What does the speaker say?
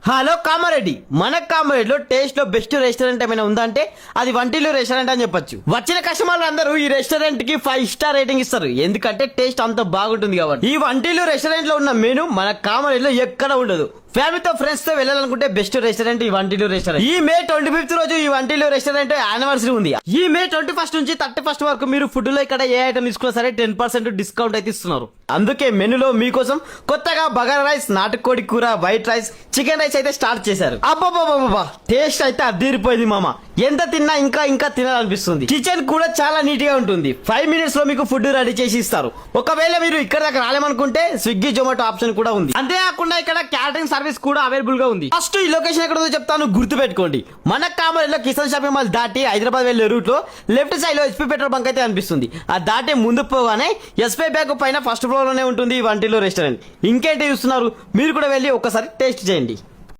Hello Kamareddy, మన కామారెడ్డిలో taste లో బెస్ట్ రెస్టారెంట్ ఏమైనా ఉందంటే అది వంటిల్లు రెస్టారెంట్ అని చెప్పొచ్చు. వచ్చిన కస్టమర్లు అందరూ ఈ రెస్టారెంట్ కి 5 స్టార్ రేటింగ్ ఇస్తారు, ఎందుకంటే టేస్ట్ అంత బాగుంటుంది కాబట్టి. ఈ వంటిల్లు రెస్టారెంట్ లో ఉన్న మెనూ మన కామారెడ్డిలో ఎక్కడ ఉండదు. ఫ్యామిలీతో ఫ్రెండ్స్ తో వెళ్ళాలనుకుంటే బెస్ట్ రెస్టారెంట్ ఈ వంటిల్లు రెస్టారెంట్. ఈ మే 25th రోజు ఈ వంటిల్లు రెస్టారెంట్ యానివర్సరీ ఉంది. ఈ మే 21st నుంచి 31st వరకు మీరు ఫుడ్ లో ఇక్కడ ఏ ఐటమ్ తీసుకున్నా సరే 10% డిస్కౌంట్ అయితే ఇస్తున్నారు. అందుకే మెనూలో మీకోసం కొత్తగా బగారా రైస్, నాటుకోడి కూర, వైట్ రైస్, చికెన్ రైస్ అయితే స్టార్ట్ చేశారు. అబ్బాబాబా, టేస్ట్ అయితే అదిరిపోయింది మామ. ఎంత తిన్నా ఇంకా తినాలనిపిస్తుంది. కిచెన్ కూడా చాలా నీట్ గా ఉంటుంది. 5 minutes లో మీకు ఫుడ్ రెడీ చేసి ఇస్తారు. ఒకవేళ మీరు ఇక్కడ దాకా రాలేమనుకుంటే స్విగ్గీ, జొమాటో ఆప్షన్ కూడా ఉంది. అంతేకాకుండా ఇక్కడ క్యాటరింగ్ సర్వీస్ కూడా అవైలబుల్ గా ఉంది. ఫస్ట్ ఈ లొకేషన్ ఎక్కడ ఉందో చెప్తాను, గుర్తు పెట్టుకోండి. మన కామారెడ్డిలో కిషన్ షాపింగ్ మాల్ దాటి హైదరాబాద్ వెళ్లే రూట్ లో లెఫ్ట్ సైడ్ లో ఎస్పీ పెట్రోల్ బంక్ అయితే అనిపిస్తుంది. ఆ దాటి ముందు పోగానే ఎస్పీ బ్యాంక్ పైన ఫస్ట్ ఫ్లోర్ లోనే ఉంటుంది ఈ వంటిల్లు రెస్టారెంట్. ఇంకేంటి చూస్తున్నారు, మీరు కూడా వెళ్ళి ఒకసారి టేస్ట్ చేయండి.